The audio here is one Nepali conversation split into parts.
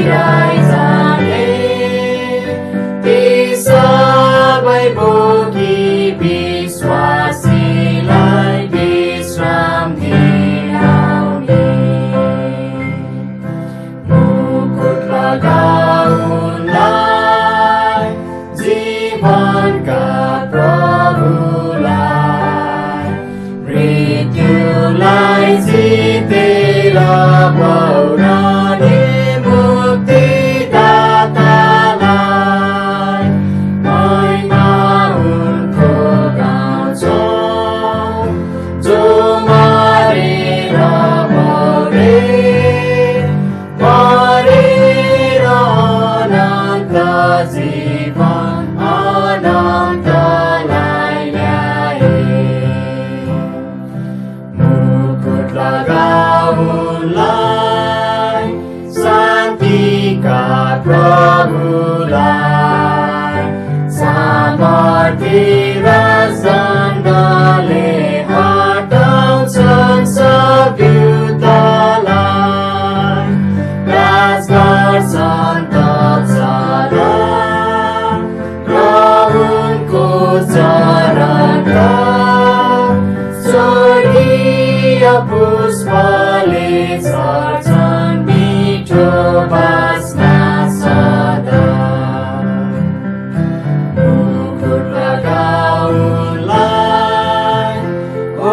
बिराइ जाने ती सबै भोगी विश्वासीलाई विश्राम दिलाउने मुकुट लगाउनलाई जीवनका प्रभुलाई मृत्युलाई जितेर पौराने मुक्तिदातालाई महिमा उनको गाउँछौँ जो मरेर मरेर अनन्त जीवन अनन्तलाई ल्याए मुकुट लगाउनलाई शान्तिका प्रभुलाई सामर्थी र सन्दले हटाउँछन् सब युद्धलाई राज गर्छन् तत्सदा प्रभुको चरणका स्वर्गीय पुष्पले छर्छन् मिठो बास्ना सदा मुकुट लगाउनलाई ओ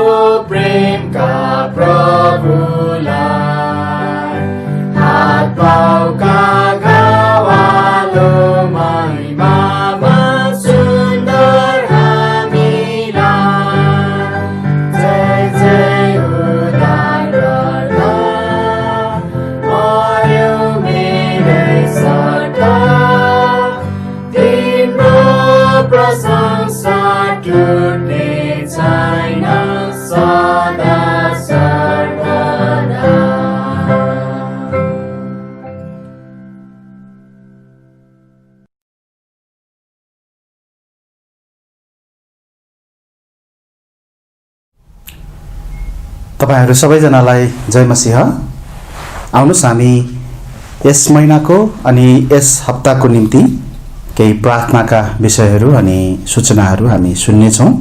प्रेमका प्रभुलाई हात पाउका घावालो महिमामा सुन्दर हामीलाई जय जय उद्धार गर्दा मर्यो मेरै सट्टा तिम्रो प्रशंसा टुट्ने छैन सदा सर्वदा। तपाईहरु सबैजनालाई जय मसीह। आउनुस् हामी यस महिनाको अनि यस हप्ताको निम्ति केही प्रार्थनाका विषयहरू अनि सूचनाहरू हामी सुन्नेछौँ।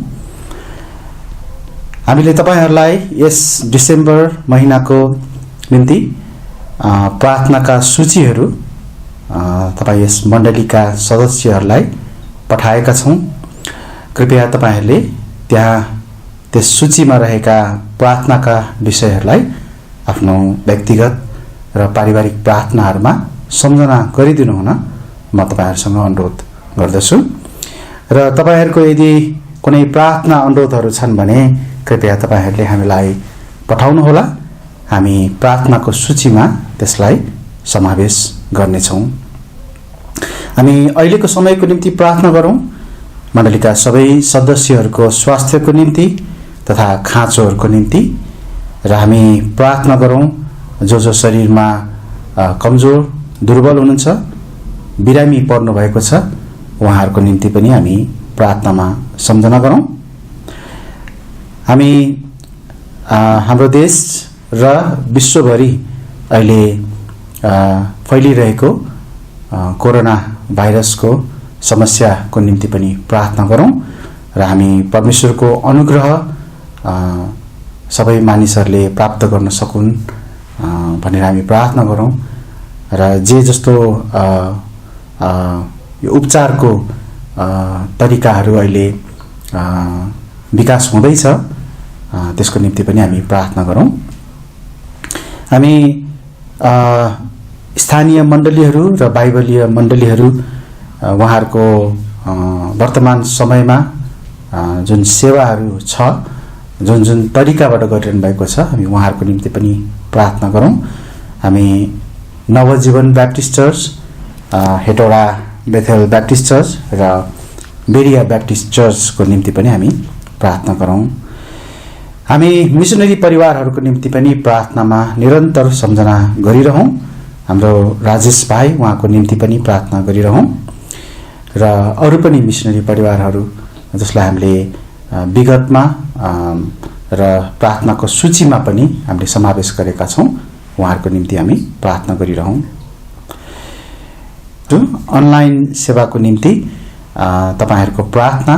हामीले तपाईहरुलाई यस डिसेम्बर महिनाको निम्ति प्रार्थनाका सूचीहरू तपाई यस मण्डलीका सदस्यहरूलाई पठाएका छौँ। कृपया तपाईहरुले त्यहाँ त्यस सूचीमा रहेका प्रार्थनाका विषयहरूलाई आफ्नो व्यक्तिगत र पारिवारिक प्रार्थनाहरूमा सम्झना गरिदिनु हुन म तपाईहरुसँग अनुरोध गर्दछु। र तपाईहरुको यदि कुनै प्रार्थना अनुरोधहरू छन् भने कृपया तपाईहरुले हामीलाई पठाउनु होला। हामी प्रार्थनाको सूचीमा त्यसलाई समावेश गर्नेछौँ। हामी अहिलेको समयको निम्ति प्रार्थना गरौँ। मण्डलीका सबै सदस्यहरूको स्वास्थ्यको निम्ति तथा खाँचोहरूको निम्ति र हामी प्रार्थना गरौँ जो जो शरीरमा कमजोर दुर्बल हुनुहुन्छ, बिरामी पर्नु भएको छ, उहाँहरूको निम्ति पनि हामी प्रार्थनामा सम्झना गरौँ। हामी हाम्रो देश र विश्वभरि अहिले फैलिरहेको कोरोना भाइरसको समस्याको निम्ति पनि प्रार्थना गरौँ र हामी परमेश्वरको अनुग्रह सबै मानिसहरूले प्राप्त गर्न सकुन् भनेर हामी प्रार्थना गरौँ। र जे जस्तो यो उपचारको तरिकाहरू अहिले विकास हुँदैछ त्यसको निम्ति पनि हामी प्रार्थना गरौँ। हामी स्थानीय मण्डलीहरू र बाइबलीय मण्डलीहरू उहाँहरूको वर्तमान समयमा जुन सेवाहरू छ, जुन जुन तरिकाबाट गरिरहनु भएको छ, हामी उहाँहरूको निम्ति पनि प्रार्थना गरौँ। हामी Navjeevan Baptist Church, Hetauda Bethel Baptist Church र बेरिया ब्याप्टिस्ट चर्चको निम्ति पनि हामी प्रार्थना गरौँ। हामी मिसनरी परिवारहरूको निम्ति पनि प्रार्थनामा निरन्तर सम्झना गरिरहौँ। हाम्रो राजेश भाइ उहाँको निम्ति पनि प्रार्थना गरिरहौँ र अरू पनि मिसनरी परिवारहरू जसलाई हामीले विगतमा र प्रार्थनाको सूचीमा पनि हामीले समावेश गरेका छौँ, उहाँहरूको निम्ति हामी प्रार्थना गरिरहौँ। अनलाइन सेवाको निम्ति तपाईहरुको प्रार्थना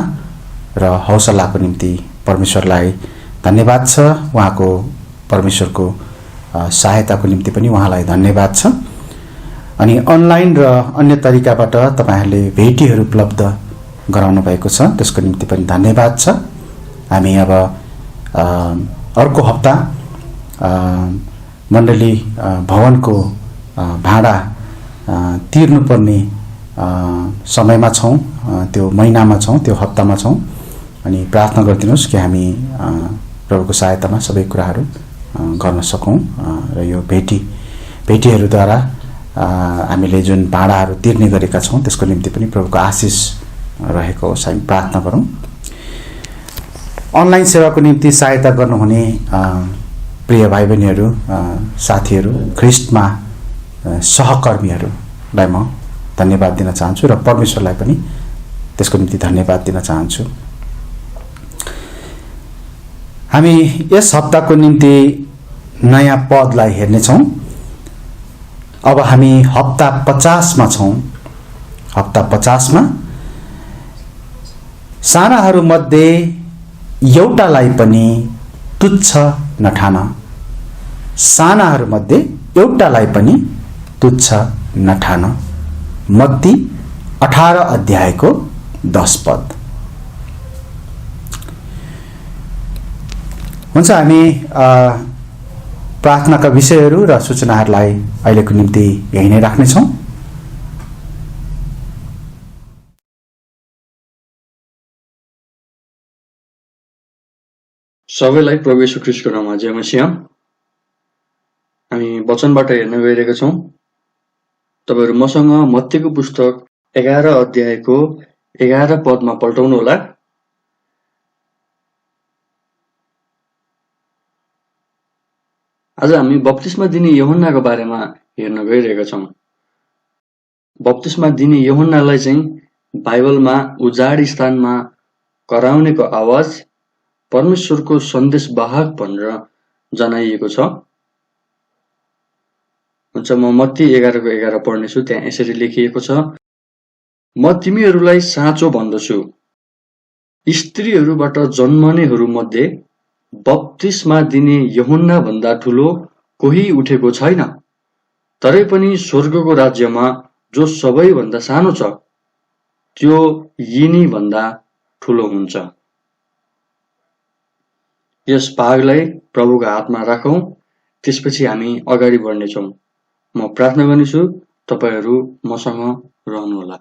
र हौसलाको निम्ति परमेश्वरलाई धन्यवाद छ। उहाँको परमेश्वरको सहायताको निम्ति पनि उहाँलाई धन्यवाद छ। अनि अनलाइन र अन्य तरिकाबाट तपाईहरुले भेटीहरु उपलब्ध गराउनु भएको छ, त्यसको निम्ति पनि धन्यवाद छ। हामी अब अर्को हप्ता मण्डली भवनको भाडा तिर्नुपर्ने समयमा छौं, त्यो महिनामा छौं, त्यो हप्तामा छौं। अनि प्रार्थना गरिदिनुस् कि हामी प्रभुको सहायतामा सबै कुराहरू गर्न सकौं र यो भेटीहरूद्वारा हामीले जुन भाडाहरू तिर्ने गरेका छौं त्यसको निम्ति पनि प्रभुको आशिष रहेको होस्। हामी प्रार्थना गरौं। अनलाइन सेवाको निम्ति सहायता गर्नुहुने प्रिय भाइ बहिनीहरू, साथीहरू, ख्रीष्टमा सहकर्मीहरूलाई म धन्यवाद दिन चाहन्छु र परमेश्वरलाई पनि त्यसको निम्ति धन्यवाद दिन चाहन्छु। हामी यस हप्ताको निम्ति नयाँ पदलाई हेर्नेछौं। अब हामी हप्ता 50 मा छौं। हप्ता 50 मा सानाहरू मध्ये एउटालाई पनि तुच्छ नठान। सानाहरू मध्ये एउटालाई पनि तुच्छ नठान। मत्ती 18 अध्यायको 10 पद। हुन्छ, हामी प्रार्थनाका विषयहरू र सूचनाहरूलाई अहिलेको निम्ति यही नै राख्नेछौं। सबैलाई प्रभु येशू ख्रीष्टको नाममा जय मसीह। हामी वचनबाट हेर्न गइरहेका छौं। तपाईहरु मसँग मत्तीको पुस्तक 11 अध्यायको 11 पदमा पल्टाउनु होला। आज हामी बप्तिस्मा दिने यूहन्नाको बारेमा हेर्न गइरहेका छौं। बप्तिस्मा दिने यूहन्नालाई चाहिँ बाइबलमा उजाड स्थानमा कराउनेको आवाज, परमेश्वरको सन्देशवाहक भनेर जनाइएको छ। हुन्छ, म मत्ती 11 को 11 पढ्नेछु। त्यहाँ यसरी लेखिएको छ, म तिमीहरूलाई साँचो भन्दछु, स्त्रीहरूबाट जन्मनेहरू मध्ये बप्तिस्मा दिने यूहन्ना भन्दा ठूलो कोही उठेको छैन। तरै पनि स्वर्गको राज्यमा जो सबैभन्दा सानो छ त्यो यिनी भन्दा ठूलो हुन्छ। यस भागलाई प्रभुको हातमा राखौं, त्यसपछि हामी अगाडि बढ्नेछौं। म प्रार्थना गर्नेछु, तपाईहरु मसँग रहनुहोला।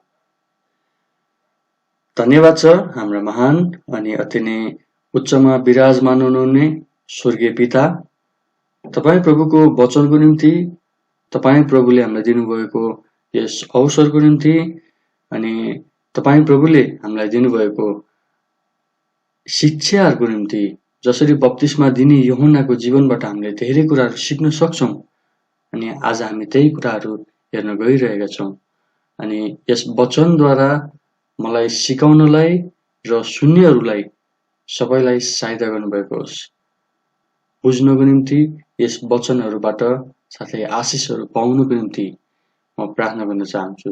धन्यवाद छ हाम्रो महान अनि अति नै उच्चमा विराजमान हुनुहुने स्वर्गीय पिता। तपाई प्रभुको वचनको निम्ति, तपाई प्रभुले हामीलाई दिनुभएको यस अवसरको निम्ति, अनि तपाई प्रभुले हामीलाई दिनुभएको शिक्षाहरूको निम्ति, जसरी बप्तिस्मा दिने यूहन्नाको जीवनबाट हामीले धेरै कुराहरू सिक्न सक्छौं। अनि आज हामी त्यही कुराहरू हेर्न गइरहेका छौं। अनि यस वचनद्वारा मलाई सिकाउनलाई र सुन्नेहरूलाई सबैलाई सहायता गर्नुभएको होस्। बुझ्नको निम्ति, यस वचनहरूबाट साथै आशिषहरू पाउनको निम्ति म प्रार्थना गर्न चाहन्छु।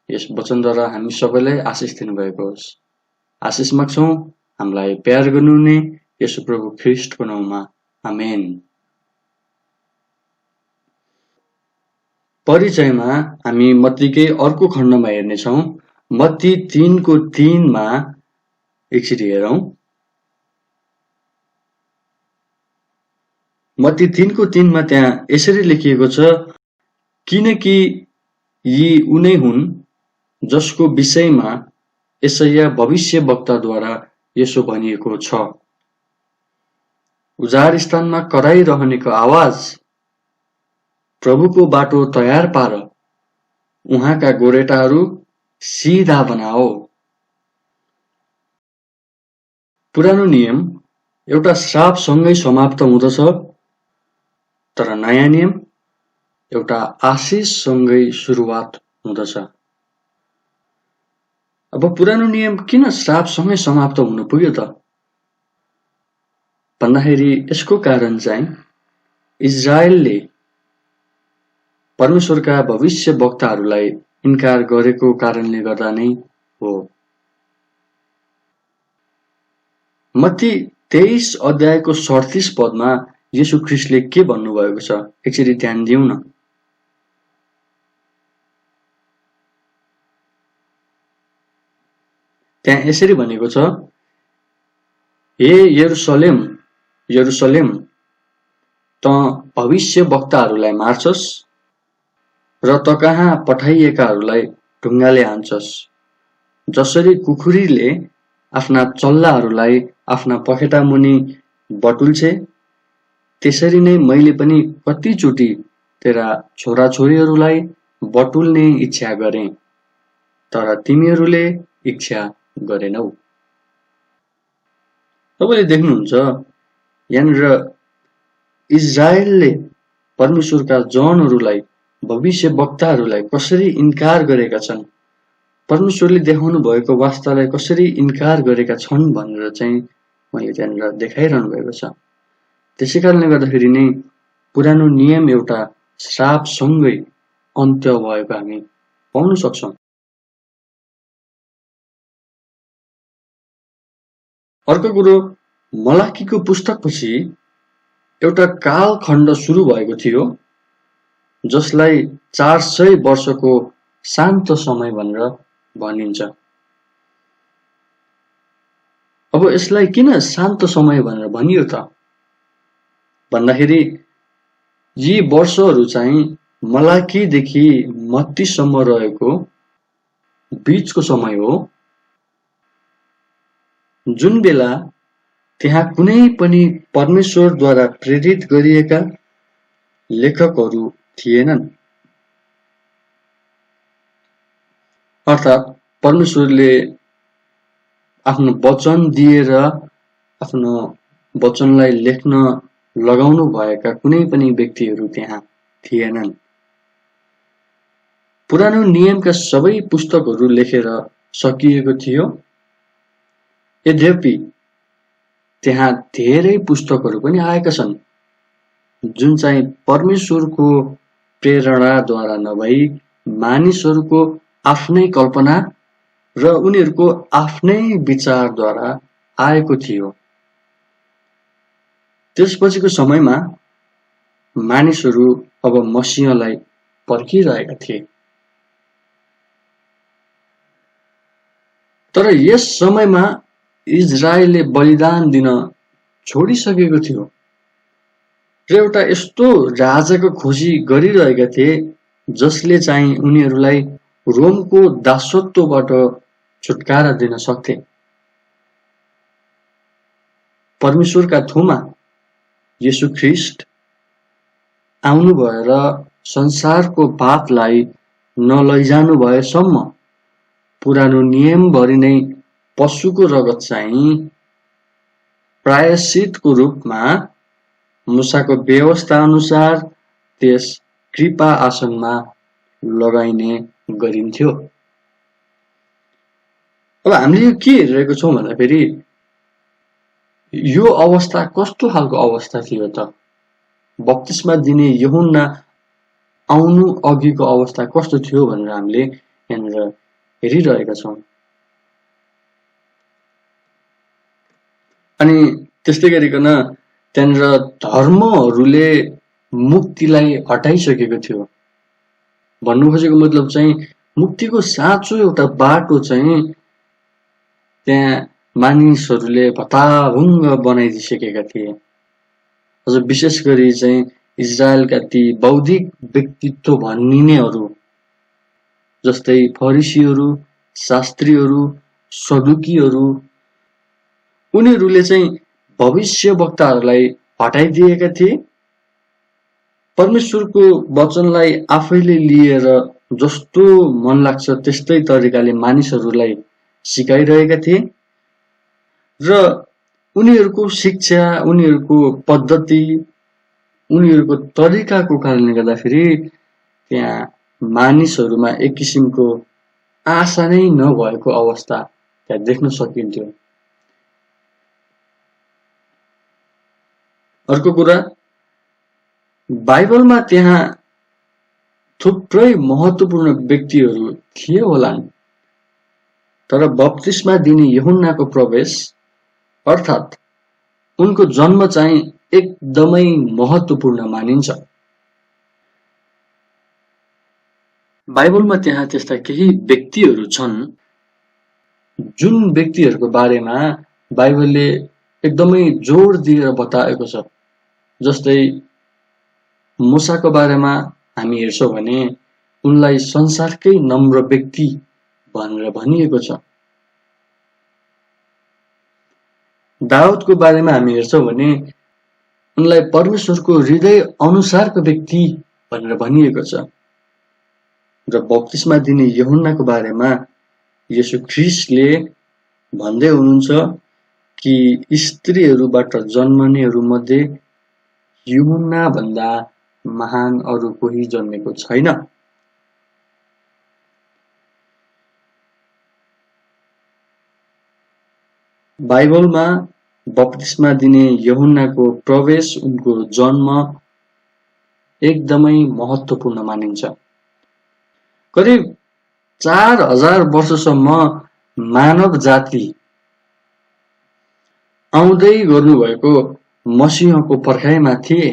यस वचनद्वारा हामी सबैलाई आशिष दिनुभएको होस्। आशिष माग्छौं हामीलाई प्यार गर्नुहुने येशू प्रभु ख्रीष्टको नाममा, आमेन। परिचयमा हामी मत्तीकै अर्को खण्डमा हेर्नेछौं। मत्ती 3 को 3 मा एकचोटि हेरौं। मत्ती 3 को 3 मा त्यहाँ यसरी लेखिएको छ, किनकि यी उनै हुन् जसको विषयमा यशायाह भविष्यवक्ताद्वारा यसो भनिएको छ, उजाड स्थानमा कराइरहनेको आवाज, प्रभुको बाटो तयार पार, उहाँका गोरेटाहरू सिधा बनाओ। पुरानो नियम एउटा श्रापसँगै समाप्त हुँदछ, तर नयाँ नियम एउटा आशिषसँगै सुरुवात हुँदछ। अब पुरानो नियम किन श्रापसँगै समाप्त हुन पुग्यो त भन्दाखेरि यसको कारण चाहिँ इजरायलले परमेश्वरका भविष्यवक्ताहरूलाई इन्कार गरेको कारणले गर्दा नै हो। मत्ती 23 अध्यायको 37 पदमा येशू ख्रीष्टले के भन्नुभएको छ, एकचोटि ध्यान दिउँ न। त्यहाँ यसरी भनेको छ, हे यरुशलेम यरुशलेम, त भविष्य वक्ताहरूलाई मार्छस् र त कहाँ पठाइएकाहरूलाई ढुङ्गाले हान्छस्। जसरी कुखुरीले आफ्ना चल्लाहरूलाई आफ्ना पखेटा मुनि बटुल्छे, त्यसरी नै मैले पनि कतिचोटि तेरा छोराछोरीहरूलाई बटुल्ने इच्छा गरेँ, तर तिमीहरूले इच्छा गरेनौ। तपाईँले देख्नुहुन्छ यहाँनिर इजरायलले परमेश्वरका जनहरूलाई, भविष्य वक्ताहरूलाई कसरी इन्कार गरेका छन्, परमेश्वरले देखाउनु भएको वास्तालाई कसरी इन्कार गरेका छन् भनेर चाहिँ मैले त्यहाँनिर देखाइरहनु भएको छ। त्यसै कारणले गर्दाखेरि नै पुरानो नियम एउटा श्रापसँगै अन्त्य भएको हामी पाउन सक्छौँ। अर्को कुरो, मलाकीको पुस्तकपछि एउटा कालखण्ड सुरु भएको थियो जसलाई 400 वर्षको शान्त समय भनेर भनिन्छ। अब यसलाई किन शान्त समय भनेर भनियो त भन्दाखेरि यी वर्षहरू चाहिँ मलाकीदेखि मत्तीसम्म रहेको बीचको समय हो, जुन बेला त्यहाँ कुनै पनि परमेश्वरद्वारा प्रेरित गरिएका लेखकहरू थिएनन्। अर्थात् परमेश्वरले आफ्नो वचन दिएर आफ्नो वचनलाई लेख्न लगाउनु भएका कुनै पनि व्यक्तिहरू त्यहाँ थिएनन्। पुरानो नियमका सबै पुस्तकहरू लेखेर सकिएको थियो, यद्यपि त्यहाँ धेरै पुस्तकहरू पनि आएका छन् जुन चाहिँ परमेश्वरको प्रेरणाद्वारा नभई मानिसहरूको आफ्नै कल्पना र उनीहरूको आफ्नै विचारद्वारा आएको थियो। त्यसपछिको समयमा मानिसहरू अब मसीहलाई पर्खिरहेका थिए। तर यस समयमा इजरायलले बलिदान दिन छोडिसकेको थियो र एउटा यस्तो राजाको खोजी गरिरहेका थिए जसले चाहिँ उनीहरूलाई रोमको दासत्वबाट छुटकारा दिन सक्थे। परमेश्वरका थुमा येशू ख्रीष्ट आउनु भएर संसारको पापलाई नलैजानु भएसम्म पुरानो नियमभरि नै पशुको रगत चाहिँ प्रायश्चितको रूपमा मूसाको व्यवस्था अनुसार त्यस कृपा आसनमा लगाइने गरिन्थ्यो। अब हामीले यो के हेरिरहेको छौँ भन्दाखेरि यो अवस्था कस्तो खालको अवस्था थियो त? बप्तिस्मा दिने यूहन्ना आउनु अघिको अवस्था कस्तो थियो भनेर हामीले यहाँनिर हेरिरहेका छौँ। अनि त्यस्तै गरिकन त्यहाँनिर धर्महरूले मुक्तिलाई हटाइसकेको थियो। भन्नु खोजेको मतलब चाहिँ मुक्तिको साँचो एउटा बाटो चाहिँ त्यहाँ मानिसहरूले भताभुङ्ग बनाइदिइसकेका थिए। अझ विशेष गरी चाहिँ इजरायलका ती बौद्धिक व्यक्तित्व भनिनेहरू जस्तै फरिसीहरू, शास्त्रीहरू, सदुकीहरू, उनीहरूले चाहिँ भविष्य वक्ताहरूलाई हटाइदिएका थिए। परमेश्वरको वचनलाई आफैले लिएर जस्तो मन लाग्छ त्यस्तै तरिकाले मानिसहरूलाई सिकाइरहेका थिए र उनीहरूको शिक्षा, उनीहरूको पद्धति, उनीहरूको तरिकाको कारणले गर्दाखेरि त्यहाँ मानिसहरूमा एक किसिमको आशा नै नभएको अवस्था त्यहाँ देख्न सकिन्थ्यो। अर्को कुरा, बाइबलमा त्यहाँ थुप्रै महत्त्वपूर्ण व्यक्तिहरू थिए होलान्, तर बप्तिस्मा दिने यूहन्नाको प्रवेश अर्थात् उनको जन्म चाहिँ एकदमै महत्त्वपूर्ण मानिन्छ। बाइबलमा त्यहाँ त्यस्ता केही व्यक्तिहरू छन् जुन व्यक्तिहरूको बारेमा बाइबलले एकदमै जोड दिएर बताएको छ। जस्तै मूसाको बारेमा हामी हेर्छौँ भने उनलाई संसारकै नम्र व्यक्ति भनेर भनिएको छ। दाउदको बारेमा हामी हेर्छौँ भने उनलाई परमेश्वरको हृदय अनुसारको व्यक्ति भनेर भनिएको छ। र बप्तिस्मा दिने यूहन्नाको बारेमा येशू ख्रीष्टले भन्दै हुनुहुन्छ कि स्त्रीहरूबाट जन्मनेहरू मध्ये यूहन्ना भन्दा महान अरू कोही जन्मेको छैन। बाइबलमा बप्तिस्मा दिने यूहन्नाको प्रवेश, उनको जन्म एकदमै महत्त्वपूर्ण मानिन्छ। करिब 4000 वर्षसम्म मानव जाति आउँदै गर्नुभएको मसीहको पर्खाइमा थिए।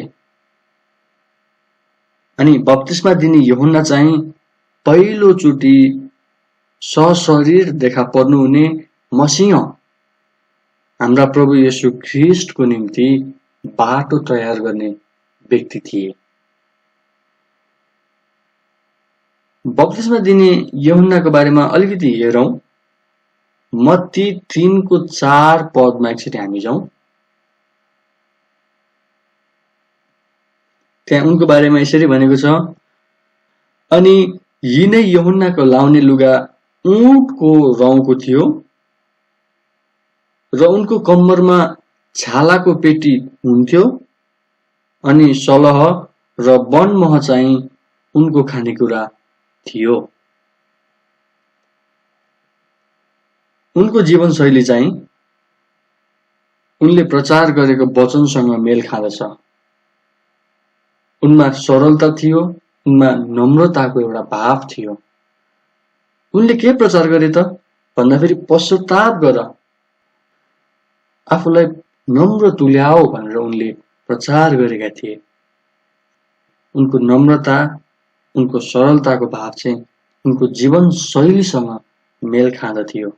अनि बप्तिस्मा दिने यूहन्ना चाहिँ पहिलोचोटि सशरीर देखा पर्नुहुने मसीह, हाम्रा प्रभु येशू ख्रीष्टको निम्ति बाटो तयार गर्ने व्यक्ति थिए। बप्तिस्मा दिने यूहन्नाको बारेमा अलिकति हेरौँ। मत्ती 3:4 पदमा एकचोटि हामी जाउँ। त्यहाँ उनको बारेमा यसरी भनेको छ, अनि यिनै यूहन्नाको लाउने लुगा ऊँटको रौँको थियो र उनको कम्मरमा छालाको पेटी हुन्थ्यो, अनि सलह र बनमह चाहिँ उनको खानेकुरा थियो। उनको जीवनशैली चाहिँ उनले प्रचार गरेको वचनसँग मेल खाँदछ। उनमा सरलता थियो, उनमा नम्रताको एउटा भाव थियो। उनले के प्रचार गरे त भन्दाखेरि पश्चाताप गर, आफूलाई नम्र तुल्याओ भनेर उनले प्रचार गरेका थिए। उनको नम्रता, उनको सरलताको भाव चाहिँ उनको जीवन शैलीसँग मेल खाँदथ्यो।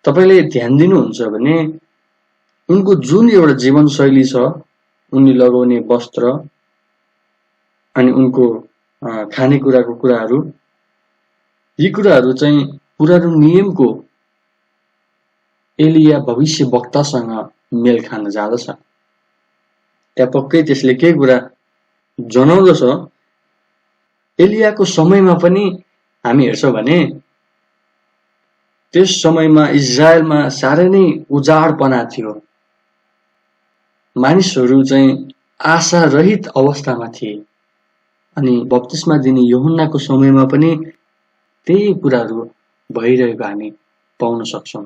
तपाईले ध्यान दिनुहुन्छ भने उनको जुन एउटा जीवन शैली छ, उनले लगाउने वस्त्र अनि उनको खानेकुराको कुराहरू, यी कुराहरू चाहिँ पुरानो नियमको एलिया भविष्यवक्तासँग मेल खान जाँदछ। त्यहाँ पक्कै त्यसले के कुरा जनाउँदछ। एलियाको समयमा पनि हामी हेर्छौँ भने त्यस समयमा इजरायलमा साह्रै नै उजाडपना थियो। मानिसहरू चाहिँ आशा रहित अवस्थामा थिए। अनि बप्तिस्मा दिने यूहन्नाको समयमा पनि त्यही कुराहरू भइरहेको हामी पाउन सक्छौँ।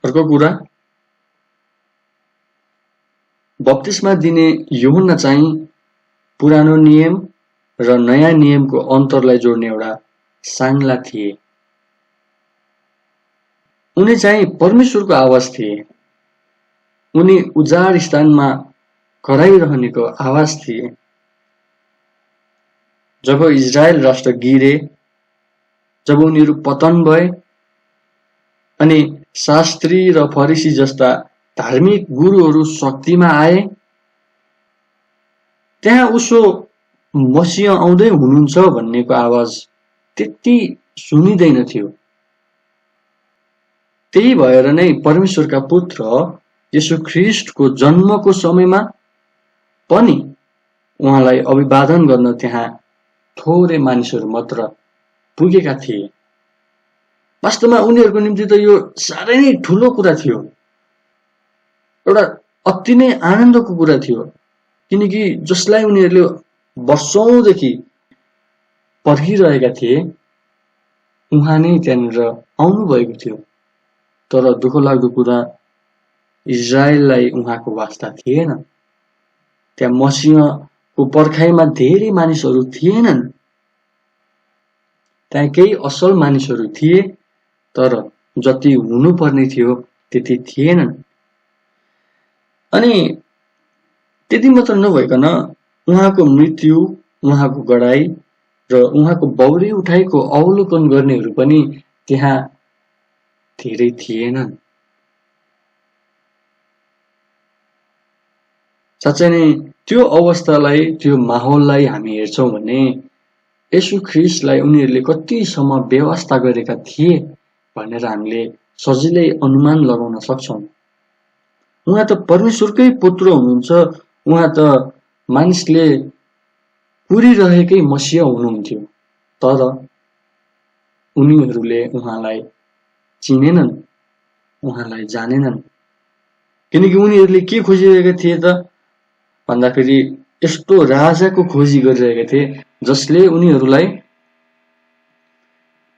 अर्को कुरा, बप्तिस्मा दिने यूहन्ना चाहिँ पुरानो नियम र नयाँ नियमको अन्तरलाई जोड्ने एउटा साङ्ला थिए। उनी चाहिँ परमेश्वरको आवाज थिए। उनी उजाड स्थानमा कराइरहनेको आवाज थिए। जब इजरायल राष्ट्र गिरे, जब उनीहरू पतन भए अनि शास्त्री र फरिसी जस्ता धार्मिक गुरुहरू शक्तिमा आए, त्यहाँ उसो मसीह आउँदै हुनुहुन्छ भन्नेको आवाज त्यति सुनिँदैन थियो। त्यही भएर नै परमेश्वरका पुत्र येशू ख्रीष्टको जन्मको समयमा पनि उहाँलाई अभिवादन गर्न त्यहाँ थोरै मानिसहरू मात्र पुगेका थिए। वास्तवमा उनीहरूको निम्ति त यो साह्रै नै ठुलो कुरा थियो, एउटा अति नै आनन्दको कुरा थियो। किनकि जसलाई उनीहरूले वर्षौंदेखि पर्खिरहेका थिए, उहाँ नै त्यहाँनिर आउनु भएको थियो। तर दुःखलाग्दो कुरा, इजरायललाई उहाँको वास्ता थिएन। त्यहाँ मसीह को पर्खाइमा धेरै मानिसहरू थिएनन्। त्यहाँ केही असल मानिसहरू थिए, तर जति हुनुपर्ने थियो त्यति थिएनन्। अनि त्यति मात्र नभइकन उहाँको मृत्यु, उहाँको गडाई र उहाँको बौरी उठाइको अवलोकन गर्नेहरू पनि त्यहाँ धेरै थिएनन्। साँच्चै नै त्यो अवस्थालाई, त्यो माहौललाई हामी हेर्छौँ भने येशू ख्रीष्टलाई उनीहरूले कतिसम्म व्यवस्था गरेका थिए भनेर हामीले सजिलै अनुमान लगाउन सक्छौँ। उहाँ त परमेश्वरकै पुत्र हुनुहुन्छ, उहाँ त मानिसले पुरिरहेकै मसिह हुनुहुन्थ्यो, तर उनीहरूले उहाँलाई चिनेनन्, उहाँलाई जानेनन्। किनकि उनीहरूले के खोजिरहेका थिए त भन्दाखेरि यस्तो राजाको खोजी गरिरहेका थिए जसले उनीहरूलाई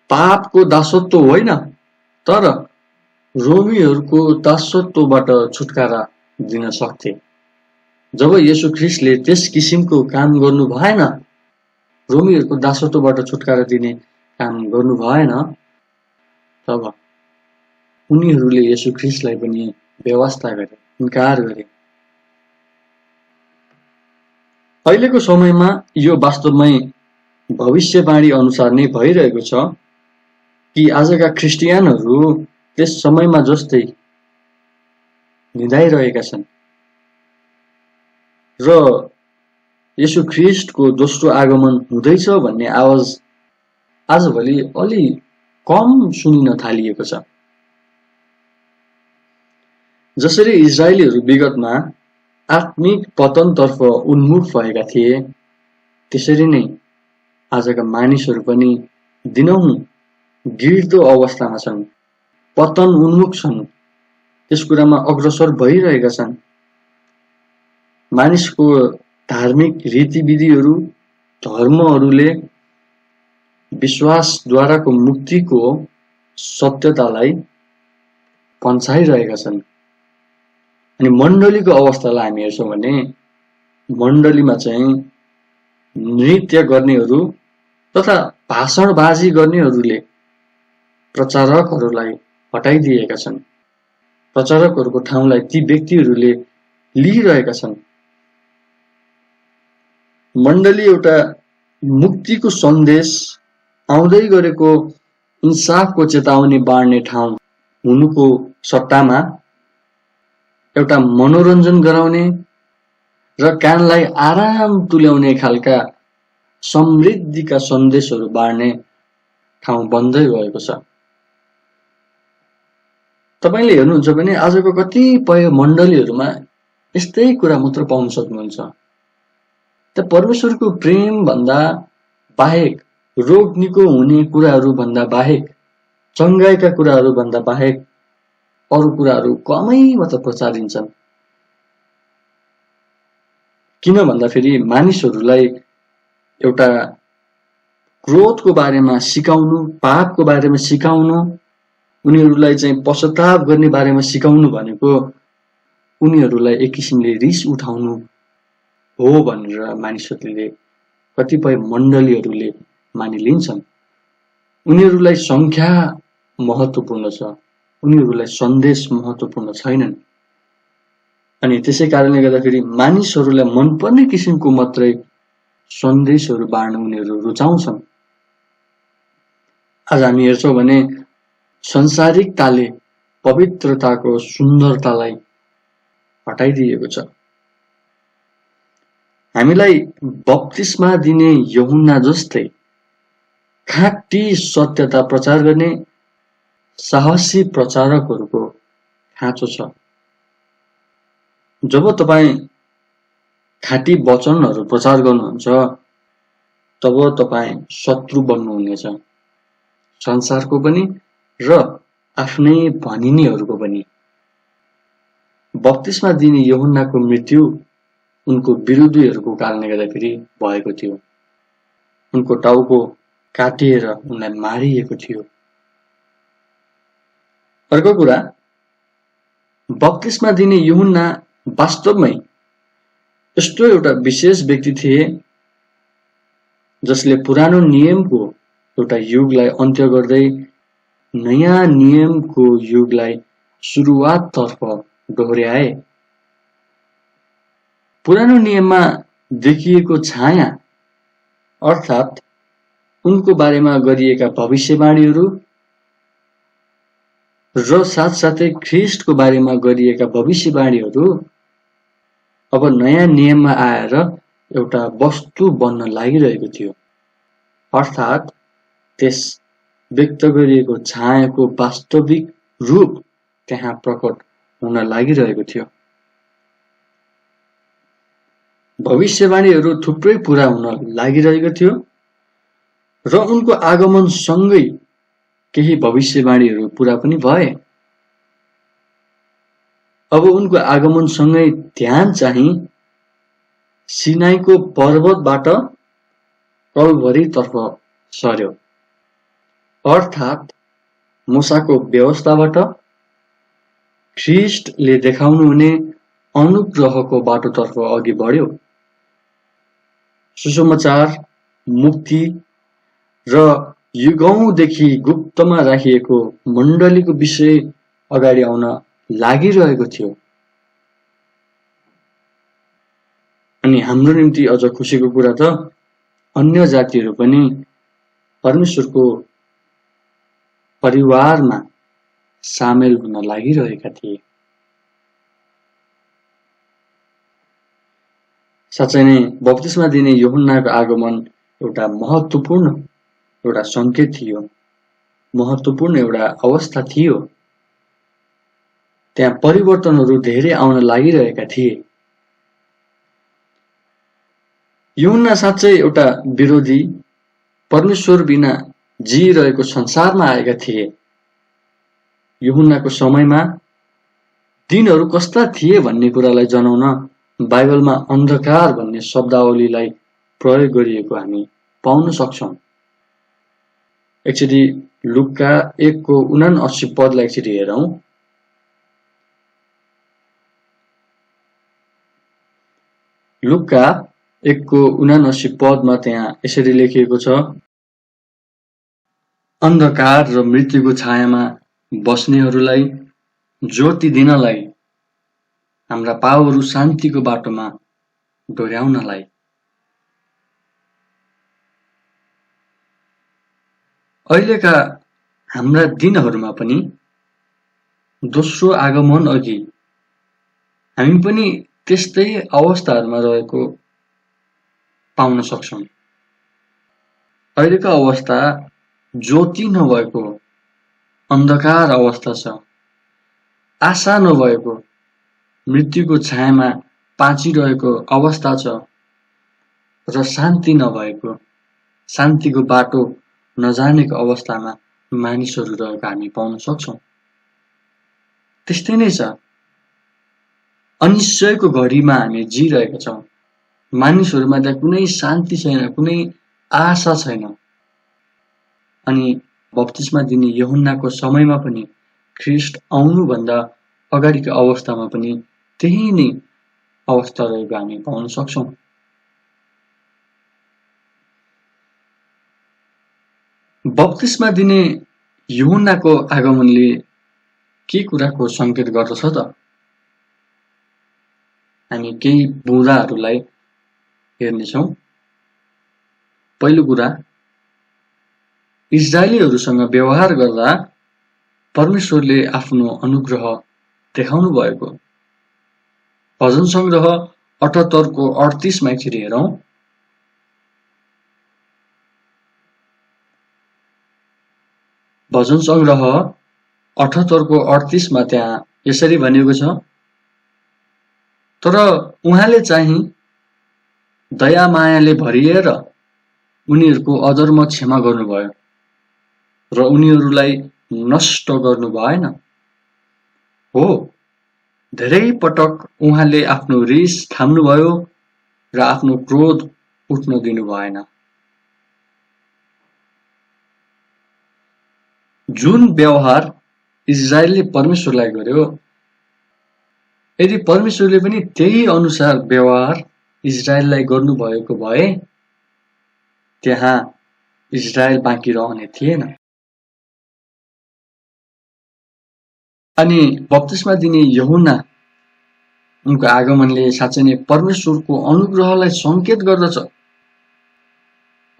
पापको दासत्व होइन तर रोमीहरूको दासत्वबाट छुटकारा दिन सक्थे। जब येशू ख्रीष्टले त्यस किसिमको काम गर्नु भएन, रोमीहरूको दासत्वबाट छुटकारा दिने काम गर्नु भएन, तब उनीहरूले येशू ख्रीष्टलाई पनि व्यवस्था गरे, इन्कार गरे। अहिलेको समयमा यो वास्तवमै भविष्यवाणी अनुसार नै भइरहेको छ कि आजका ख्रिस्टियनहरू त्यस समयमा जस्तै निदाइरहेका छन् र येशू ख्रीष्टको दोस्रो आगमन हुँदैछ भन्ने आवाज आजभोलि अलि कम सुनिन थालिएको छ। जसरी इजरायलीहरू विगतमा आत्मिक पतनतर्फ उन्मुख भएका थिए, त्यसरी नै आजका मानिसहरू पनि दिनहुँ गिर्दो अवस्थामा छन्, पतन उन्मुख छन्, त्यस कुरामा अग्रसर भइरहेका छन्। मानिसको धार्मिक रीतिविधिहरू, धर्महरूले विश्वासद्वाराको मुक्तिको सत्यतालाई पन्छाइरहेका छन्। अनि मण्डलीको अवस्थालाई हामी हेर्छौँ भने मण्डलीमा चाहिँ नृत्य गर्नेहरू तथा भाषणबाजी गर्नेहरूले प्रचारकहरूलाई हटाइदिएका छन्। प्रचारकहरूको ठाउँलाई ती व्यक्तिहरूले लिइरहेका छन्। मण्डली एउटा मुक्तिको सन्देश आउँदै गरेको इन्साफको चेतावनी बाँड्ने ठाउँ हुनुको सट्टामा एउटा मनोरञ्जन गराउने र कानलाई आराम तुल्याउने खालका समृद्धिका सन्देशहरू बाँड्ने ठाउँ बन्दै गएको छ। तपाईले हेर्नुहुन्छ भने आजको कतिपय मण्डलीहरूमा यस्तै कुरा मात्र पाउन सक्नुहुन्छ। त परमेश्वरको प्रेम भन्दा बाहेक, रोग निको हुने कुराहरू भन्दा बाहेक, चङ्गाइका कुराहरू भन्दा बाहेक अरू कुराहरू कमै मात्र प्रचारिन्छन्। किन भन्दाखेरि मानिसहरूलाई एउटा क्रोधको बारेमा सिकाउनु, पापको बारेमा सिकाउनु, उनीहरूलाई चाहिँ पश्चाताप गर्ने बारेमा सिकाउनु भनेको उनीहरूलाई एक किसिमले रिस उठाउनु हो भनेर मानिसहरूले, कतिपय मण्डलीहरूले मानिलिन्छन्। उनीहरूलाई सङ्ख्या महत्त्वपूर्ण छ, उनीहरूलाई सन्देश महत्त्वपूर्ण छैनन्। अनि त्यसै कारणले गर्दाखेरि मानिसहरूलाई मनपर्ने किसिमको मात्रै सन्देशहरू बाँड्न उनीहरू रुचाउँछन्। आज हामी हेर्छौँ भने संसारिकताले पवित्रताको सुन्दरतालाई हटाइदिएको छ। हामीलाई बप्तिस्मा दिने यूहन्ना जस्तै खाँटी सत्यता प्रचार गर्ने साहसी प्रचारकहरूको खाँचो छ। जब तपाईँ खाँटी वचनहरू प्रचार गर्नुहुन्छ तब तपाईँ शत्रु बन्नुहुनेछ, संसारको पनि र आफ्नै भनिनेहरूको पनि। बप्तिस्मा दिने यूहन्नाको मृत्यु उनको विरोधीहरूको कारणले गर्दाखेरि भएको थियो। उनको टाउको काटिएर उनलाई मारिएको थियो। अर्को कुरा, बप्तिस्मा दिने यूहन्ना वास्तवमै यस्तो एउटा विशेष व्यक्ति थिए जसले पुरानो नियमको एउटा युगलाई अन्त्य गर्दै नयाँ नियमको युगलाई सुरुवाततर्फ दोहोर्याए। पुरानो नियममा देखिएको छाया अर्थात् उनको बारेमा गरिएका भविष्यवाणीहरू र साथसाथै ख्रिस्टको बारेमा गरिएका भविष्यवाणीहरू अब नयाँ नियममा आएर एउटा वस्तु बन्न लागिरहेको थियो, अर्थात् त्यस व्यक्त गरिएको छायाको वास्तविक रूप त्यहाँ प्रकट हुन लागिरहेको थियो। भविष्यवाणीहरू थुप्रै पूरा हुन लागिरहेको थियो र उनको आगमनसँगै केही भविष्यवाणीहरू पूरा पनि भए। अब उनको आगमनसँगै ध्यान चाहिँ सिनाईको पर्वतबाट कलभरीतर्फ सर्यो, अर्थात् मूसाको व्यवस्थाबाट ख्रिस्टले देखाउनुहुने अनुग्रहको बाटोतर्फ अघि बढ्यो। सुसमाचार, मुक्ति र युगौँदेखि गुप्तमा राखिएको मण्डलीको विषय अगाडि आउन लागिरहेको थियो। अनि हाम्रो निम्ति अझ खुसीको कुरा त अन्य जातिहरू पनि परमेश्वरको परिवारमा सामेल हुन लागिरहेका थिए। साँच्चै नै बप्तिस्मा दिने यूहन्नाको आगमन एउटा महत्त्वपूर्ण एउटा संकेत थियो, महत्त्वपूर्ण एउटा अवस्था थियो। त्यहाँ परिवर्तनहरू धेरै आउन लागिरहेका थिए। यूहन्ना साँच्चै एउटा विरोधी, परमेश्वर बिना जिइरहेको संसारमा आएका थिए। यूहन्नाको समयमा दिनहरू कस्ता थिए भन्ने कुरालाई जनाउन बाइबलमा अन्धकार भन्ने शब्दावलीलाई प्रयोग गरिएको हामी पाउन सक्छौं। एकचोटि लुका 1:79 पदलाई एकचोटि हेरौं। लुका 1:79 पदमा त्यहाँ यसरी लेखिएको छ, अन्धकार र मृत्युको छायामा बस्नेहरूलाई ज्योति दिनलाई, हाम्रा पावहरू शान्तिको बाटोमा डोर्याउनलाई। अहिलेका हाम्रा दिनहरूमा पनि दोस्रो आगमन अघि हामी पनि त्यस्तै अवस्थाहरूमा रहेको पाउन सक्छौं। अहिलेको अवस्था ज्योति नभएको अन्धकार अवस्था छ, आशा नभएको मृत्युको छायामा पाँचिरहेको अवस्था छ र शान्ति नभएको, शान्तिको बाटो नजानेको अवस्थामा मानिसहरू रहेको हामी पाउन सक्छौं। त्यस्तै नै छ, अनिश्चयको घडीमा हामी जिइरहेका छौं। मानिसहरूमा त्यहाँ कुनै शान्ति छैन, कुनै आशा छैन। अनि बप्तिस्मा दिने यूहन्नाको समयमा पनि ख्रिस्ट आउनुभन्दा अगाडिको अवस्थामा पनि त्यही नै अवस्था रहेको हामी पाउन सक्छौं। बप्तिस्मा दिने यूहन्नाको आगमनले के कुराको संकेत गर्दछ त? हामी केही बुँदाहरूलाई हेर्नेछौँ। पहिलो कुरा, इजरायलीहरूसँग व्यवहार गर्दा परमेश्वरले आफ्नो अनुग्रह देखाउनु भएको। भजन संग्रह 78:38 मा एकचोटि हेरौं। भजन संग्रह 78:38 मा त्यहाँ यसरी भनिएको छ, तर उहाँले चाहिँ दया मायाले भरिएर उनीहरूको अधर्म क्षमा गर्नुभयो र उनीहरूलाई नष्ट गर्नु भएन। हो, धेरै पटक उहाँले आफ्नो रिस थाम्नुभयो र आफ्नो क्रोध उठ्न दिनु भएन। जुन व्यवहार इजरायलले परमेश्वरलाई गर्यो, यदि परमेश्वरले पनि त्यही अनुसार व्यवहार इजरायललाई गर्नुभएको भए त्यहाँ इजरायल बाँकी रहने थिएन। अनि बप्तिस्मा दिने यूहन्ना उनको आगमनले साँच्चै नै परमेश्वरको अनुग्रहलाई संकेत गर्दछ।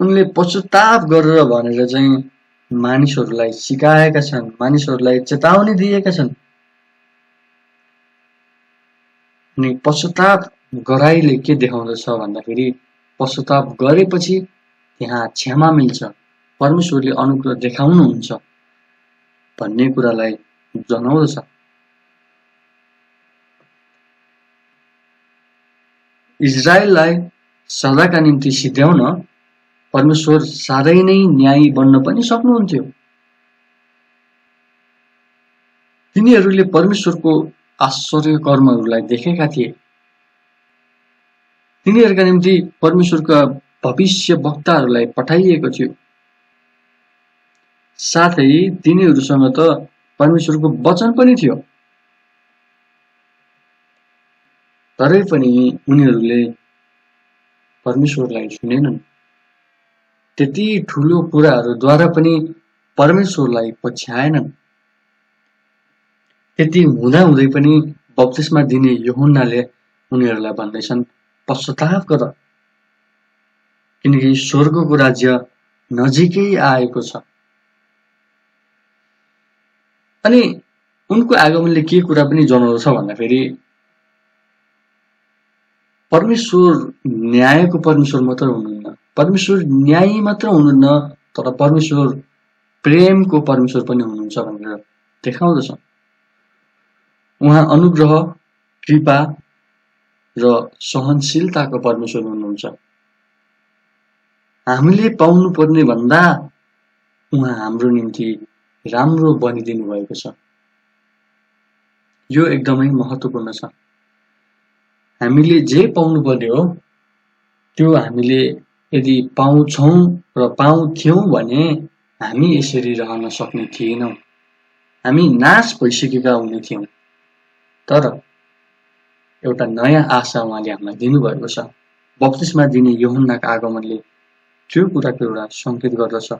उनले पश्चाताप गरेर भनेर चाहिँ मानिसहरूलाई सिकाएका छन्, मानिसहरूलाई चेतावनी दिएका छन्। अनि पश्चाताप गराइले के देखाउँदछ भन्दाखेरि पश्चाताप गरेपछि त्यहाँ क्षमा मिल्छ, परमेश्वरले अनुग्रह देखाउनुहुन्छ भन्ने कुरालाई जनाउँदछ। इजरायललाई सदाका निम्ति सिध्याउन परमेश्वर साह्रै नै न्यायी बन्न पनि सक्नुहुन्थ्यो। तिनीहरूले परमेश्वरको आश्चर्य कर्महरूलाई देखेका थिए। तिनीहरूका निम्ति परमेश्वरका भविष्य वक्ताहरूलाई पठाइएको थियो। साथै तिनीहरूसँग त परमेश्वरको वचन पनि थियो। तरै पनि उनीहरूले परमेश्वरलाई सुनेनन्। त्यति ठुलो कुराहरूद्वारा पनि परमेश्वरलाई पछ्याएनन्। त्यति हुँदाहुँदै पनि बप्तिस्मा दिने यूहन्नाले उनीहरूलाई भन्दैछन्, पश्चाताप गर, किनकि स्वर्गको राज्य नजिकै आएको छ। अनि उनको आगमनले के कुरा पनि जनाउँदछ भन्दाखेरि परमेश्वर न्यायको परमेश्वर मात्र हुनुहुन्न, परमेश्वर न्यायी मात्र हुनुहुन्न, तर परमेश्वर प्रेमको परमेश्वर पनि हुनुहुन्छ भनेर देखाउँदछ। उहाँ अनुग्रह, कृपा र सहनशीलताको परमेश्वर हुनुहुन्छ। हामीले पाउनु पर्ने भन्दा उहाँ हाम्रो निम्ति राम्रो बनिदिनु भएको छ। यो एकदमै महत्त्वपूर्ण छ। हामीले जे पाउनु पर्ने हो त्यो हामीले यदि पाउँछौँ र पाउँथ्यौँ भने हामी यसरी रहन सक्ने थिएनौँ। हामी नाश भइसकेका हुने थियौँ। तर एउटा नयाँ आशा उहाँले हामीलाई दिनुभएको छ। बप्तिस्मा दिने यूहन्नाको आगमनले त्यो कुराको एउटा संकेत गर्दछ।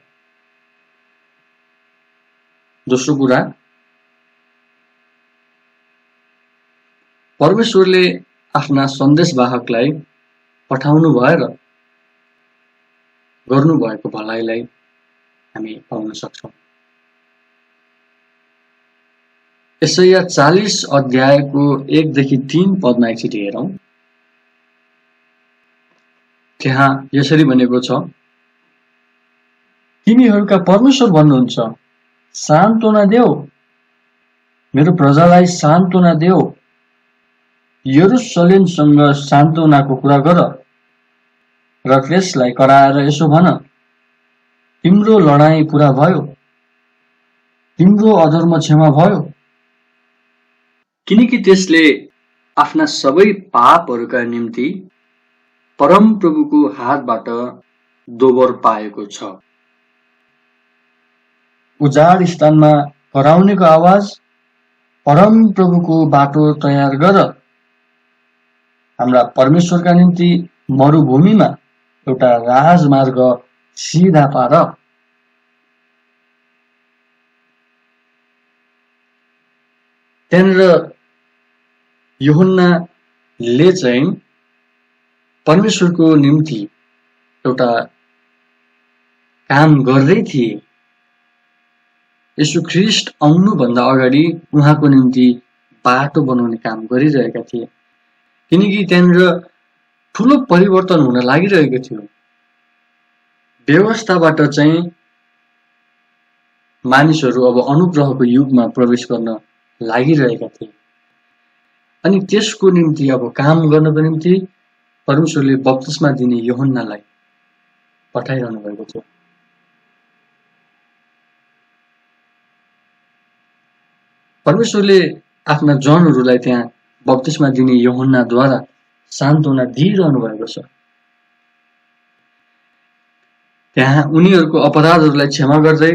दोस्रो कुरा, परमेश्वरले आफ्ना सन्देशवाहकलाई पठाउनु भएर गर्नुभएको भलाइलाई हामी पाउन सक्छौँ। यसैया 40 अध्यायको 1 देखि 3 पदमा एकचोटि हेरौँ। त्यहाँ यसरी भनेको छ, तिमीहरूका परमेश्वर भन्नुहुन्छ, सान्त्वना देऊ, मेरो प्रजालाई सान्त्वना देऊ, यरुशलेमसँग सान्त्वनाको कुरा गर र त्यसलाई कराएर यसो भन, तिम्रो लडाईँ पूरा भयो, तिम्रो अधर्म क्षमा भयो, किनकि त्यसले आफ्ना सबै पापहरूका निम्ति परमप्रभुको हातबाट दोबर पाएको छ। उजाड स्थानमा कराउनेको आवाज, परमप्रभुको बाटो तयार गर, हाम्रा परमेश्वरका निम्ति मरुभूमिमा एउटा राजमार्ग सिधा पार। त्यहाँनिर यूहन्नाले चाहिँ परमेश्वरको निम्ति एउटा काम गर्दै थिए। यसु ख्रीष्ट आउनुभन्दा अगाडि उहाँको निम्ति बाटो बनाउने काम गरिरहेका थिए, किनकि त्यहाँनिर ठुलो परिवर्तन हुन लागिरहेको थियो। व्यवस्थाबाट चाहिँ मानिसहरू अब अनुग्रहको युगमा प्रवेश गर्न लागिरहेका थिए। अनि त्यसको निम्ति अब काम गर्नको निम्ति परमेश्वरले बप्तिस्मा दिने यूहन्नालाई पठाइरहनु भएको थियो। परमेश्वरले आफ्ना जनहरूलाई त्यहाँ बप्तिस्मा दिने यूहन्नाद्वारा सान्त्वना दिइरहनु भएको छ। त्यहाँ उनीहरूको अपराधहरूलाई क्षमा गर्दै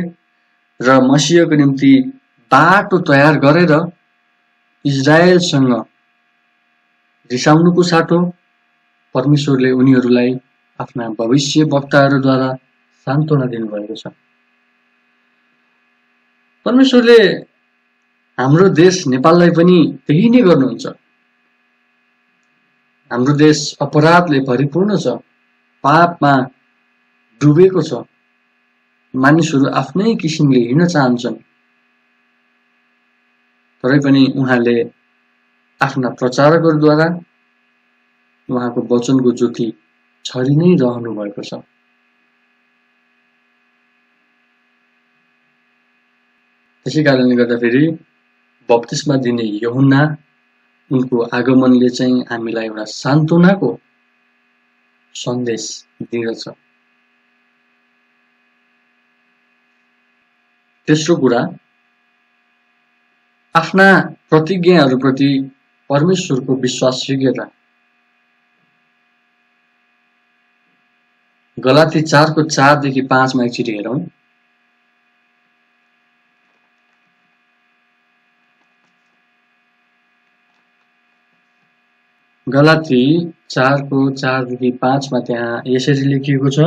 र मसीहको निम्ति बाटो तयार गरेर इजरायलसँग रिसाउनुको साटो परमेश्वरले उनीहरूलाई आफ्ना भविष्य वक्ताहरूद्वारा सान्त्वना दिनुभएको छ। परमेश्वरले हाम्रो देश नेपाललाई पनि त्यही नै गर्नुहुन्छ। हाम्रो देश अपराधले भरिपूर्ण छ, पापमा डुबेको छ। मानिसहरू आफ्नै किसिमले हिँड्न चाहन्छन्, तरै पनि उहाँले आफ्ना प्रचारकहरूद्वारा उहाँको वचनको ज्योति छरि नै रहनु भएको छ। त्यसै कारणले गर्दाखेरि बप्तिस्मा दिने यूहन्ना उनको आगमनले चाहिँ हामीलाई एउटा सान्त्वनाको सन्देश दिँदछ। तेस्रो कुरा, आफ्ना प्रतिज्ञाहरूप्रति परमेश्वरको विश्वासयोग्यता। गलाती 4को 4 देखि 5 मा एकचोटि हेरौं। गलाती 4को 4 देखि 5 मा त्यहाँ यसरी लेखिएको छ,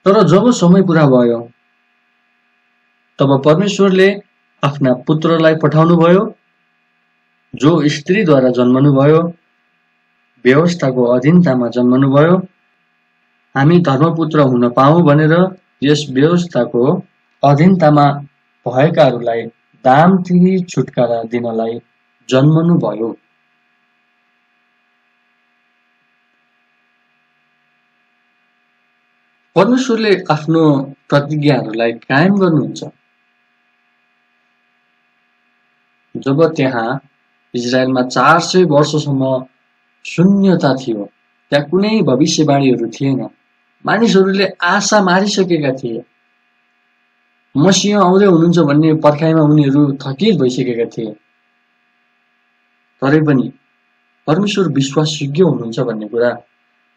तर जब समय पूरा भयो तब परमेश्वरले आफ्ना पुत्रलाई पठाउनु भयो, जो स्त्रीद्वारा जन्मनु भयो, व्यवस्थाको अधीनतामा जन्मनु भयो, हामी धर्मपुत्र हुन पाऊँ भनेर यस व्यवस्थाको अधीनतामा भएकाहरूलाई दाम तिरी छुटकारा दिनलाई जन्मनु भयो। परमेश्वरले आफ्नो प्रतिज्ञाहरूलाई कायम गर्नुहुन्छ। जब त्यहाँ इजरायलमा 400 वर्षसम्म शून्यता थियो, त्यहाँ कुनै भविष्यवाणीहरू थिएन, मानिसहरूले आशा मारिसकेका थिए, मसीह आउँदै हुनुहुन्छ भन्ने पर्खाइमा उनीहरू थकित भइसकेका थिए, तरै पनि परमेश्वर विश्वासयोग्य हुनुहुन्छ भन्ने कुरा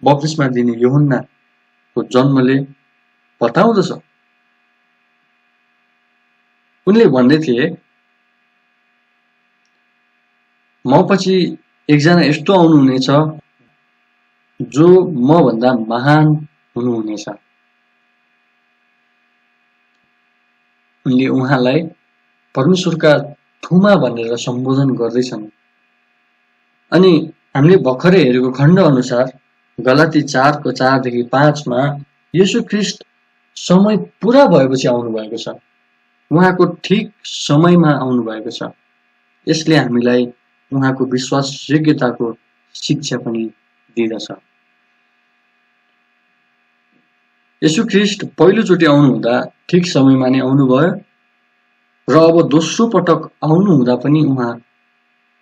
बप्तिस्मा दिने यूहन्नाको जन्मले बताउँदछ। उनले भन्दै थिए, म पछि एकजना यस्तो आउनुहुनेछ जो म भन्दा महान हुनुहुनेछ। उनले उहाँलाई परमेश्वरका थुमा भनेर सम्बोधन गर्दैछन्। अनि हामीले भर्खरै हेरेको खण्ड अनुसार गलाती 4को 4 देखि 5 मा येशू ख्रीष्ट समय पूरा भएपछि आउनु भएको छ, उहाँको ठिक समयमा आउनु भएको छ। यसले हामीलाई उहाँको विश्वासयोग्यताको शिक्षा पनि दिँदछ। येशू ख्रीष्ट पहिलोचोटि आउनुहुँदा ठिक समयमा नै आउनुभयो र अब दोस्रो पटक आउनुहुँदा पनि उहाँ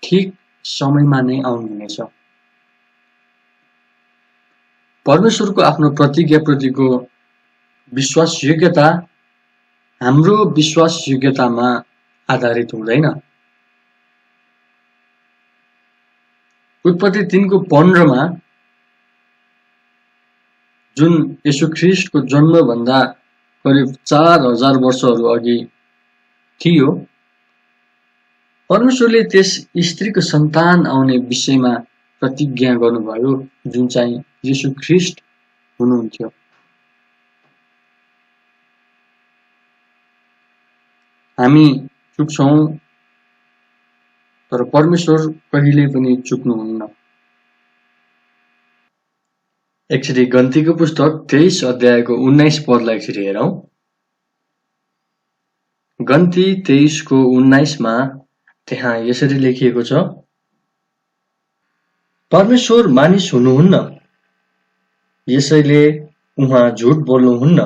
ठिक समयमा नै आउनुहुनेछ। परमेश्वरको आफ्नो प्रतिज्ञाप्रतिको विश्वासयोग्यता हाम्रो विश्वासयोग्यतामा आधारित हुँदैन। उत्पत्ति 3को 15 मा जुन येशू ख्रीष्टको जन्मभन्दा करिब 4000 वर्षहरू अघि थियो, परमेश्वरले त्यस स्त्रीको सन्तान आउने विषयमा प्रतिज्ञा गर्नुभयो, जुन चाहिँ येशू ख्रीष्ट हुनुहुन्थ्यो। हामी चुक्छौं, तर परमेश्वर कहिले पनि चुक्नुहुन्न। एकचोटि गन्तीको पुस्तक 23 अध्यायको 19 पदलाई एकचोटि हेरौं। गन्ती 23को 19 मा त्यहाँ यसरी लेखिएको छ, परमेश्वर मानिस हुनुहुन्न, यसैले उहाँ झुट बोल्नुहुन्न,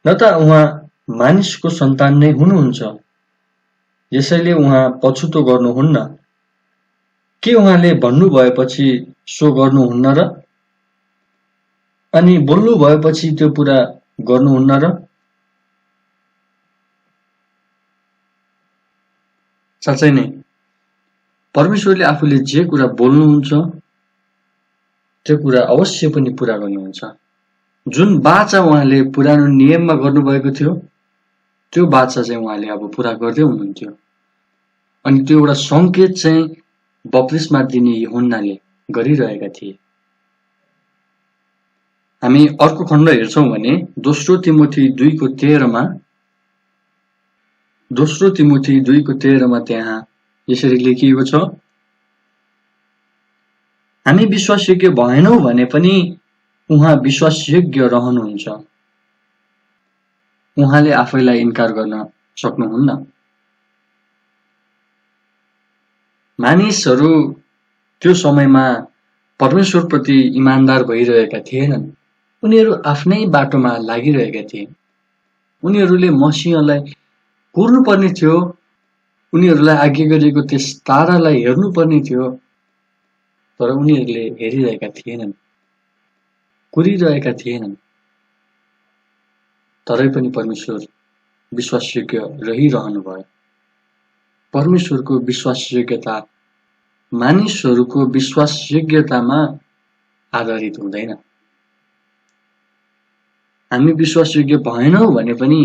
न त उहाँ मानिसको सन्तान नै हुनुहुन्छ, यसैले उहाँ पछुतो गर्नुहुन्न। के उहाँले भन्नु भएपछि सो गर्नुहुन्न र? अनि बोल्नु भएपछि त्यो पूरा गर्नुहुन्न र? साँच्चै नै परमेश्वरले आफूले जे कुरा बोल्नुहुन्छ त्यो कुरा अवश्य पनि पूरा गर्नुहुन्छ। जुन वाचा उहाँले पुरानो नियममा गर्नुभएको थियो, त्यो वाचा चाहिँ उहाँले अब पूरा गर्दै हुनुहुन्थ्यो। अनि त्यो एउटा संकेत चाहिँ बप्तिस्मा दिने यूहन्नाले गरिरहेका थिए। हामी अर्को खण्ड हेर्छौं भने दोस्रो तिमोथी 2:13मा त्यहाँ यसरी लेखिएको छ, हामी विश्वासयोग्य भएनौं भने पनि उहाँ विश्वासयोग्य रहनुहुन्छ। उहाँले आफैलाई इन्कार गर्न सक्नुहुन्न। मानिसहरू त्यो समयमा परमेश्वरप्रति इमानदार भइरहेका थिएनन्। उनीहरू आफ्नै बाटोमा लागिरहेका थिए। उनीहरूले मसीहलाई कुर्नुपर्ने थियो। उनीहरूलाई आज्ञा गरिएको त्यस तारालाई हेर्नुपर्ने थियो, तर उनीहरूले हेरिरहेका थिएनन्, कुरिरहेका थिएनन्। तरै पनि परमेश्वर विश्वासयोग्य रहिरहनु भयो। परमेश्वरको विश्वासयोग्यता मानिसहरूको विश्वासयोग्यतामा आधारित हुँदैन। हामी विश्वासयोग्य भएनौं भने पनि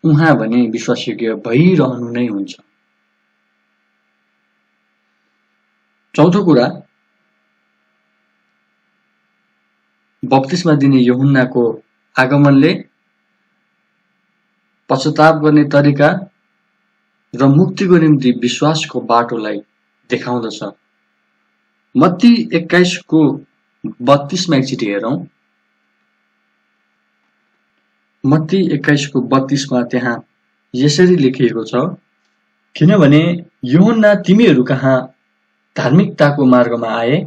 उहाँ भने विश्वासयोग्य भइरहनु नै हुन्छ। चौथो कुरा, बप्तिस्मा दिने यूहन्नाको आगमनले पश्चाताप गर्ने तरिका र मुक्तिको निम्ति विश्वासको बाटोलाई देखाउँदछ। मत्ती 21:32मा एकचोटि हेरौं। मत्ती 21:32मा त्यहाँ यसरी लेखिएको छ, किनभने यूहन्ना तिमीहरू कहाँ धार्मिकताको मार्गमा आए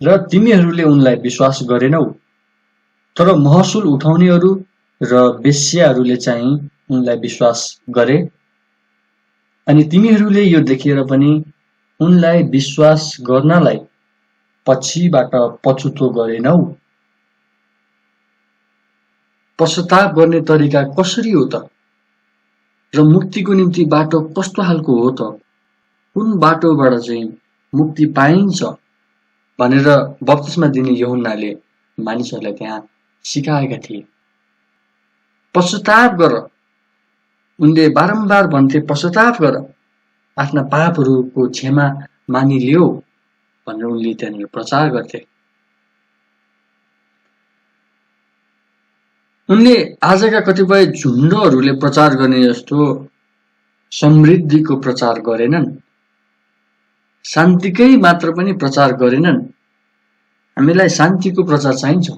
र तिमीहरूले उनलाई विश्वास गरेनौ, तर महसुल उठाउनेहरू र वेश्याहरूले चाहिँ उनलाई विश्वास गरे। अनि तिमीहरूले यो देखेर पनि उनलाई विश्वास गर्नलाई पछिबाट पछुतो गरेनौ। पश्चाताप गर्ने तरिका कसरी हो त? र मुक्तिको निम्ति बाटो कस्तो खालको हो त? कुन बाटोबाट चाहिँ मुक्ति पाइन्छ भनेर बप्तिस्मा दिने यूहन्नाले मानिसहरूलाई त्यहाँ सिकाएका थिए। पश्चाताप गर, उनले बारम्बार भन्थे, पश्चाताप गर, आफ्ना पापहरूको क्षमा मानिलियो भनेर उनले त्यहाँनिर प्रचार गर्थे। उनले आजका कतिपय झुण्डहरूले प्रचार गर्ने जस्तो समृद्धिको प्रचार गरेनन्, शान्तिकै मात्र पनि प्रचार गरेनन्। हामीलाई शान्तिको प्रचार चाहिन्छ,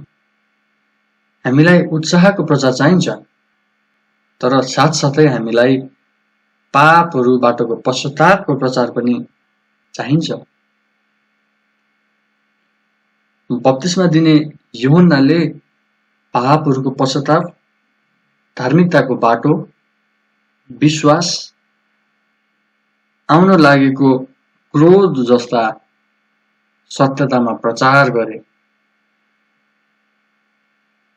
हामीलाई उत्साहको प्रचार चाहिन्छ, तर साथसाथै हामीलाई पापहरूबाटको पश्चातापको प्रचार पनि चाहिन्छ। बप्तिस्मा दिने यूहन्नाले पापहरूको पश्चाताप, धार्मिकताको बाटो, विश्वास, आउन लागेको क्रोध जस्ता सत्यतामा प्रचार गरे।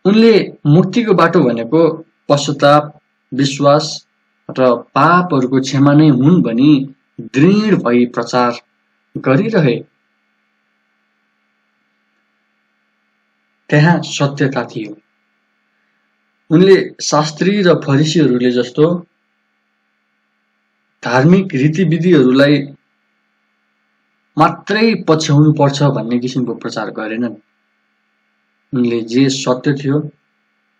उनले मुक्तिको बाटो भनेको पश्चाताप, विश्वास र पापहरूको क्षमा नै हुन् भनी दृढ भई प्रचार गरिरहे। त्यहाँ सत्यता थियो। उनले शास्त्री र फरिसीहरूले जस्तो धार्मिक रीतिविधिहरूलाई मात्रै पछ्याउनु पर्छ भन्ने किसिमको प्रचार गरेनन्। उनले जे सत्य थियो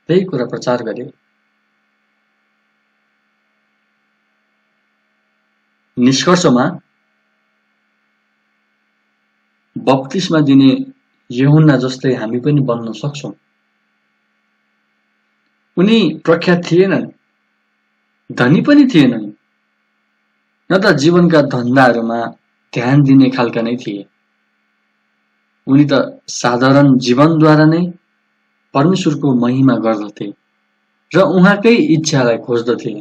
त्यही कुरा प्रचार गरे। निष्कर्षमा बप्तिस्मा दिने यूहन्ना जस्तै हामी पनि बन्न सक्छौं। उनी प्रख्यात थिएनन्, धनी पनि थिएनन्, न त जीवनका धन्दाहरूमा ध्यान दिने खालका नै थिए। उनी त साधारण जीवनद्वारा नै परमेश्वरको महिमा गर्दथे र उहाँकै इच्छालाई खोज्दथे।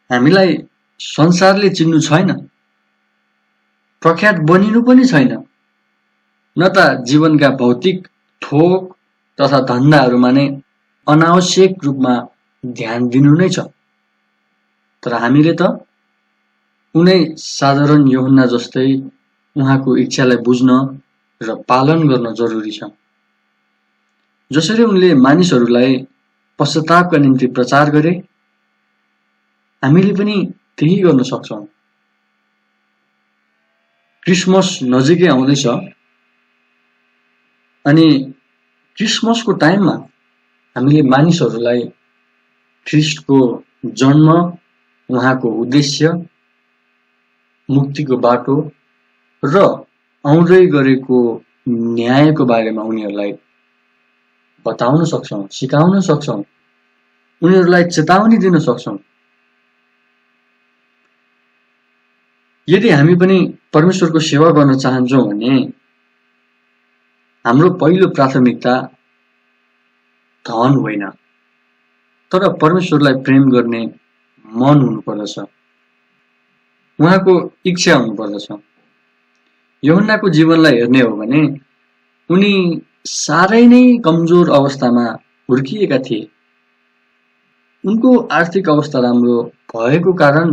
हामीलाई संसारले चिन्नु छैन, प्रख्यात बनिनु पनि छैन, न त जीवनका भौतिक थोक तथा धन्दाहरूमा नै अनावश्यक रूपमा ध्यान दिनु नै छ। तर हामीले त उनै साधारण यूहन्ना जस्तै उहाँको इच्छालाई बुझ्न र पालन गर्न जरुरी छ। जसरी उनले मानिसहरूलाई पश्चातापका निम्ति प्रचार गरे, हामीले पनि त्यही गर्न सक्छौं। क्रिसमस नजिकै आउँदैछ अनि क्रिसमसको टाइममा हामीले मानिसहरूलाई ख्रिस्टको जन्म, उहाँको उद्देश्य, मुक्तिको बाटो र आउँदै गरेको न्यायको बारेमा उनीहरूलाई बताउन सक्छौँ, सिकाउन सक्छौँ, उनीहरूलाई चेतावनी दिन सक्छौँ। यदि हामी पनि परमेश्वरको सेवा गर्न चाहन्छौँ भने हाम्रो पहिलो प्राथमिकता धन होइन, तर परमेश्वरलाई प्रेम गर्ने मन हुनुपर्दछ, उहाँको इच्छा हुनुपर्दछ। यूहन्नाको जीवनलाई हेर्ने हो भने उनी साह्रै नै कमजोर अवस्थामा हुर्किएका थिए। उनको आर्थिक अवस्था राम्रो भएको कारण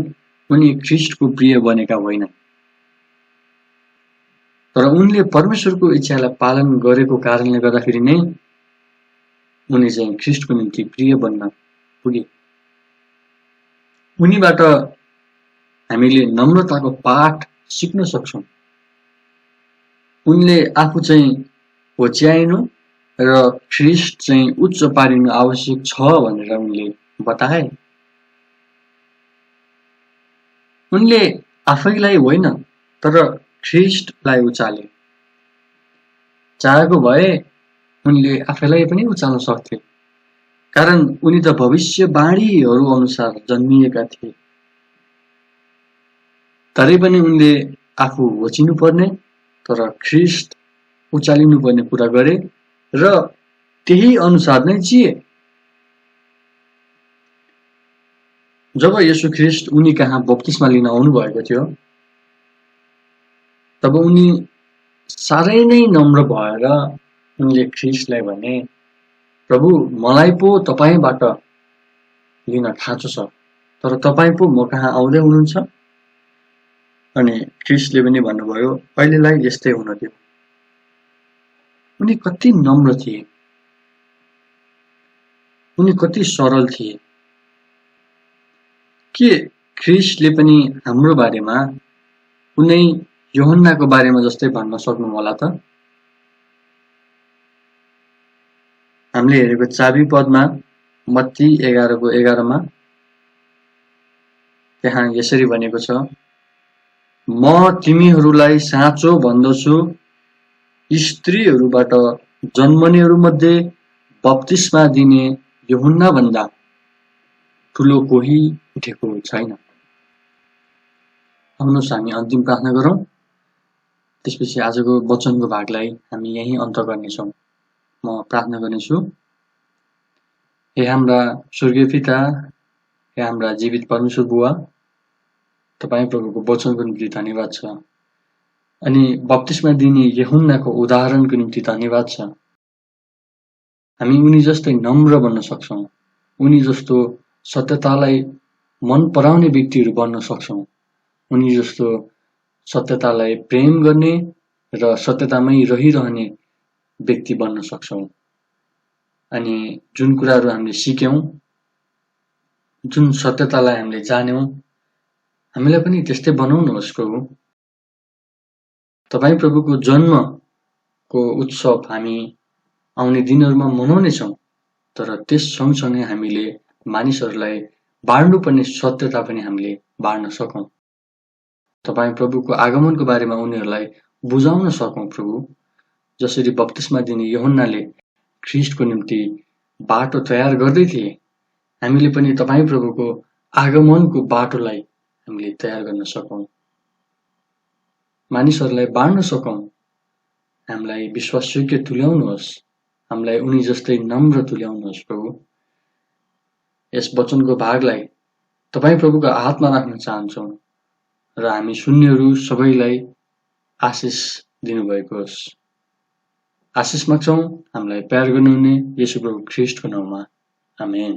उनी ख्रिस्टको प्रिय बनेका होइनन्, तर उनले परमेश्वरको इच्छालाई पालन गरेको कारणले गर्दाखेरि नै उनी चाहिँ ख्रिस्टको निम्ति प्रिय बन्न पुगे। उनीबाट हामीले नम्रताको पाठ सिक्न सक्छौँ। उनले आफू चाहिँ होच्याइनु र ख्रिस्ट चाहिँ उच्च पारिनु आवश्यक छ भनेर उनले बताए। उनले आफैलाई होइन तर ख्रिस्टलाई उचाले। चाहेको भए उनले आफैलाई पनि उचाल्न सक्थे, कारण उनी त भविष्यवाणीहरू अनुसार जन्मिएका थिए। तरै पनि उनले आफू होचिनु पर्ने तर ख्रिस्ट उचालिनु पर्ने कुरा गरे र त्यही अनुसार नै जिए। जब येशू ख्रिस्ट उनी कहाँ बप्तिस्मा लिन आउनु भएको थियो तब उनी साह्रै नै नम्र भएर उनले ख्रिस्टलाई भने, प्रभु, मलाई पो तपाईबाट लिन खाँचो छ, तर तपाईँ पो म कहाँ आउँदै हुनुहुन्छ। अनि ख्रिस्टले पनि भन्नुभयो, अहिलेलाई यस्तै हुन दियो। उनी कति नम्र थिए, उनी कति सरल थिए। के ख्रिस्टले पनि हाम्रो बारेमा कुनै यूहन्नाको बारेमा जस्तै भन्न सक्नु होला त? हामीले हेरेको चाबी पदमा मत्ती 11:11 त्यहाँ यसरी भनेको छ, म तिमीहरूलाई साँचो भन्दछु, स्त्रीहरूबाट जन्मनेहरूमध्ये बप्तिस्मा दिने यूहन्ना भन्दा ठुलो कोही उठेको छैन। आउनुहोस् हामी अन्तिम प्रार्थना गरौँ, त्यसपछि आजको वचनको भागलाई हामी यहीँ अन्त गर्नेछौँ। म प्रार्थना गर्नेछु। हे हाम्रा स्वर्गीय पिता, हे हाम्रा जीवित परमेश्वर बुवा, तपाईँ प्रभुको वचनको निम्ति धन्यवाद छ। अनि बप्तिस्मा दिने यूहन्नाको उदाहरणको निम्ति धन्यवाद छ। हामी उनी जस्तै नम्र बन्न सक्छौँ, उनी जस्तो सत्यतालाई मन पराउने व्यक्तिहरू बन्न सक्छौँ, उनी जस्तो सत्यतालाई प्रेम गर्ने र सत्यतामै रहिरहने व्यक्ति बन्न सक्छौँ। अनि जुन कुराहरू हामीले सिक्यौँ, जुन सत्यतालाई हामीले जान्यौँ, हामीलाई पनि त्यस्तै बनाउनुहोस् प्रभु। तपाईँ प्रभुको जन्मको उत्सव हामी आउने दिनहरूमा मनाउनेछौँ, तर त्यस सँगसँगै हामीले मानिसहरूलाई बाँड्नुपर्ने सत्यता पनि हामीले बाँड्न सकौँ। तपाईँ प्रभुको आगमनको बारेमा उनीहरूलाई बुझाउन सकौँ प्रभु। जसरी बप्तिस्मा दिने यूहन्नाले ख्रिस्टको निम्ति बाटो तयार गर्दै थिए, हामीले पनि तपाईँ प्रभुको आगमनको बाटोलाई हामीले तयार गर्न सकौँ, मानिसहरूलाई बाँड्न सकौँ। हामीलाई विश्वासयोग्य तुल्याउनुहोस्, हामीलाई उनी जस्तै नम्र तुल्याउनुहोस् प्रभु। यस वचनको भागलाई तपाईँ प्रभुको हातमा राख्न चाहन्छौँ र हामी सुन्नेहरू सबैलाई आशिष दिनुभएको होस्। आशिष माग्छौँ हामीलाई प्यार गर्नुहुने येशू प्रभु ख्रिस्टको नाममा, आमेन।